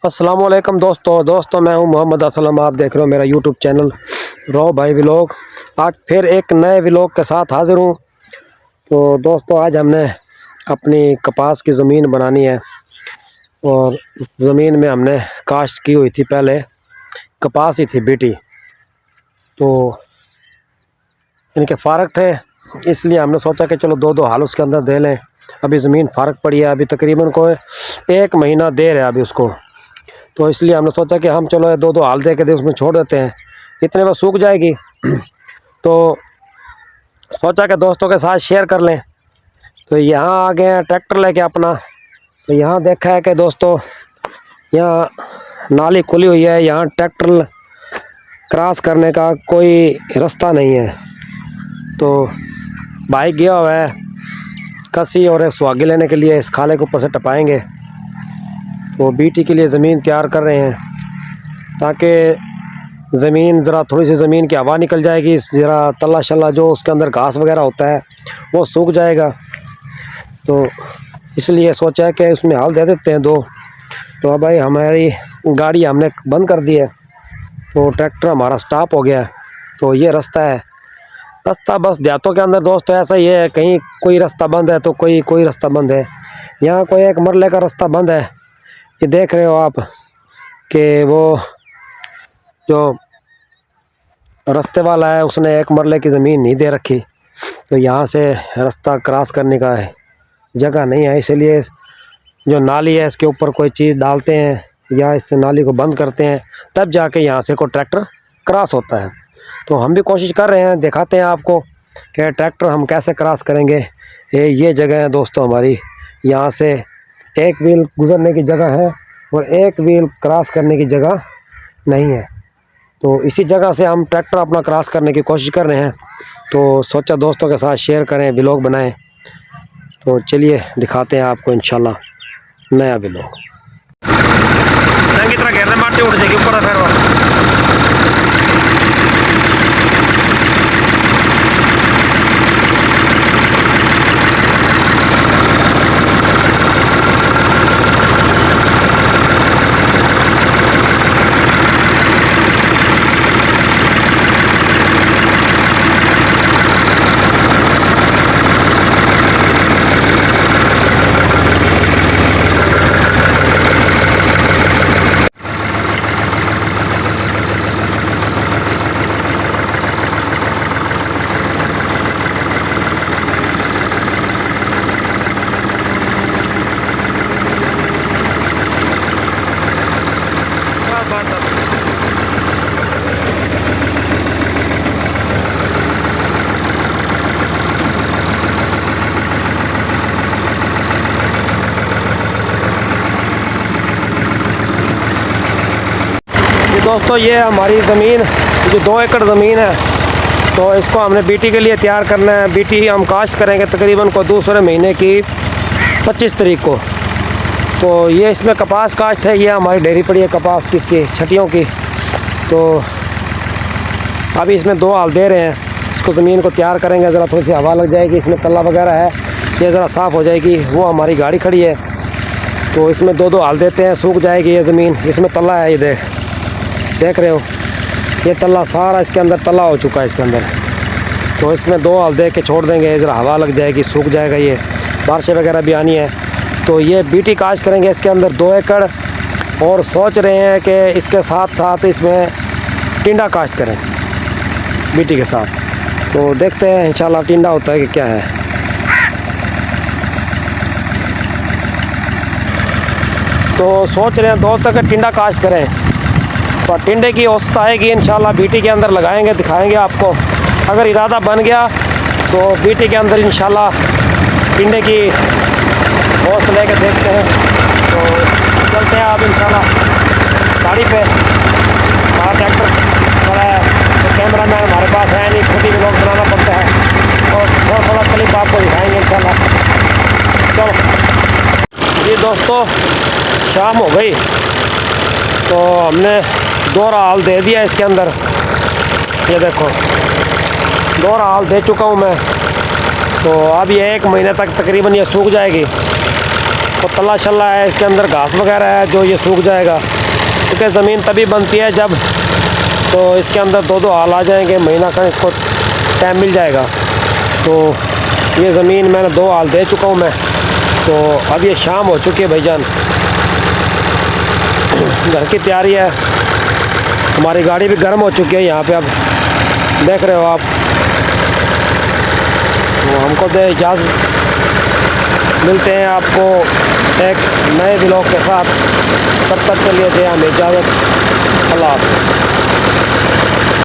अस्सलामुअलैकुम दोस्तों मैं हूं मोहम्मद असलम। आप देख रहे हो मेरा यूट्यूब चैनल रो भाई व्लॉग। आज फिर एक नए व्लॉग के साथ हाज़िर हूं। तो दोस्तों आज हमने अपनी कपास की ज़मीन बनानी है और ज़मीन में हमने काश्त की हुई थी। पहले कपास ही थी बीटी, तो इनके फ़ारग थे, इसलिए हमने सोचा कि चलो दो हाल उसके अंदर दे लें। अभी ज़मीन फ़ारग पड़ी है, अभी तकरीबन को 1 महीना देर है अभी उसको, तो इसलिए हमने सोचा कि हम चलो दो हाल दे के दे उसमें छोड़ देते हैं, इतने में सूख जाएगी। तो सोचा कि दोस्तों के साथ शेयर कर लें। तो यहाँ आ गए हैं ट्रैक्टर लेके अपना। तो यहाँ देखा है कि दोस्तों यहाँ नाली खुली हुई है, यहाँ ट्रैक्टर क्रॉस करने का कोई रास्ता नहीं है। तो बाइक गया हुआ है कसी और एक सुहागी लेने के लिए, इस खाले के ऊपर से टपाएंगे। तो बीटी के लिए ज़मीन तैयार कर रहे हैं ताकि ज़मीन ज़रा थोड़ी सी ज़मीन की हवा निकल जाएगी, ज़रा तल्ला शल्ला जो उसके अंदर घास वगैरह होता है वो सूख जाएगा। तो इसलिए सोचा है कि उसमें हाल दे देते हैं 2। तो अब भाई हमारी गाड़ी हमने बंद कर दी है, तो ट्रैक्टर हमारा स्टॉप हो गया है। तो ये रास्ता है, रास्ता बस देहातों के अंदर दोस्तों ऐसा ही है, कहीं कोई रास्ता बंद है तो कोई रास्ता बंद है। यहाँ कोई एक मरले का रास्ता बंद है, ये देख रहे हो आप कि वो जो रास्ते वाला है उसने 1 मरले की ज़मीन नहीं दे रखी। तो यहाँ से रास्ता क्रॉस करने का है जगह नहीं है, इसलिए जो नाली है इसके ऊपर कोई चीज़ डालते हैं या इस नाली को बंद करते हैं, तब जाके यहाँ से कोई ट्रैक्टर क्रॉस होता है। तो हम भी कोशिश कर रहे हैं, दिखाते हैं आपको कि ट्रैक्टर हम कैसे क्रॉस करेंगे। ये जगह है दोस्तों हमारी, यहाँ से एक व्हील गुज़रने की जगह है और एक व्हील क्रॉस करने की जगह नहीं है। तो इसी जगह से हम ट्रैक्टर अपना क्रॉस करने की कोशिश कर रहे हैं। तो सोचा दोस्तों के साथ शेयर करें, व्लॉग बनाएं। तो चलिए दिखाते हैं आपको इंशाल्लाह नया व्लॉग। चंगी तरह घेरने मारते उठ जाएगी ऊपर फिर दोस्तों ये हमारी ज़मीन जो 2 एकड़ ज़मीन है, तो इसको हमने बीटी के लिए तैयार करना है। बीटी हम काश्त करेंगे तकरीबन को दूसरे महीने की 25 तारीख को। तो ये इसमें कपास काश्त है, ये हमारी डेयरी पड़ी है कपास की, इसकी छटियों की। तो अभी इसमें 2 हाल दे रहे हैं, इसको ज़मीन को तैयार करेंगे, ज़रा थोड़ी सी हवा लग जाएगी, इसमें तल्ला वगैरह है, ये ज़रा साफ़ हो जाएगी। वो हमारी गाड़ी खड़ी है, तो इसमें 2 हाल देते हैं, सूख जाएगी ये ज़मीन। इसमें तल्ला है, ये देख रहे हो, ये तल्ला सारा इसके अंदर तल्ला हो चुका है इसके अंदर। तो इसमें 2 हाल दे के छोड़ देंगे, ज़रा हवा लग जाएगी, सूख जाएगा। ये बारिशें वगैरह भी आनी है, तो ये बीटी काश्त करेंगे इसके अंदर 2 एकड़। और सोच रहे हैं कि इसके साथ साथ इसमें टिंडा काश्त करें बीटी के साथ। तो देखते हैं इंशाल्लाह टिंडा होता है कि क्या है। तो सोच रहे हैं 2 तक टिंडा काश्त करें, तो टिंडे की औसत आएगी इंशाल्लाह बीटी के अंदर लगाएंगे, दिखाएंगे आपको। अगर इरादा बन गया तो बीटी के अंदर इंशाल्लाह टिंडे की औसत लेके देखते हैं। तो चलते हैं आप इंशाल्लाह गाड़ी पे। हमारा ट्रैक्टर खड़ा है, तो कैमरा मैन हमारे पास है नहीं, खुद ही व्लॉग बनाना पड़ता है, और थोड़ा क्लिप आपको दिखाएंगे इंशाल्लाह। चलो जी दोस्तों, शाम हो गई, तो हमने 2 हाल दे दिया इसके अंदर। ये देखो 2 हाल दे चुका हूँ मैं। तो अब ये 1 महीने तक तकरीबन ये सूख जाएगी। वो तला शल्ला है, इसके अंदर घास वगैरह है जो ये सूख जाएगा, क्योंकि ज़मीन तभी बनती है जब, तो इसके अंदर दो दो हाल आ जाएंगे, महीना का इसको टाइम मिल जाएगा। तो ये ज़मीन मैंने 2 हाल दे चुका हूँ मैं। तो अब ये शाम हो चुकी है भाईजान, घर की तैयारी है, हमारी गाड़ी भी गर्म हो चुकी है यहाँ पे, अब देख रहे हो आप। तो हमको दे इजाज़त, मिलते हैं आपको एक नए व्लॉग के साथ, तब तक के लिए दे हमें इजाज़त, अल्लाह हाफ़िज़।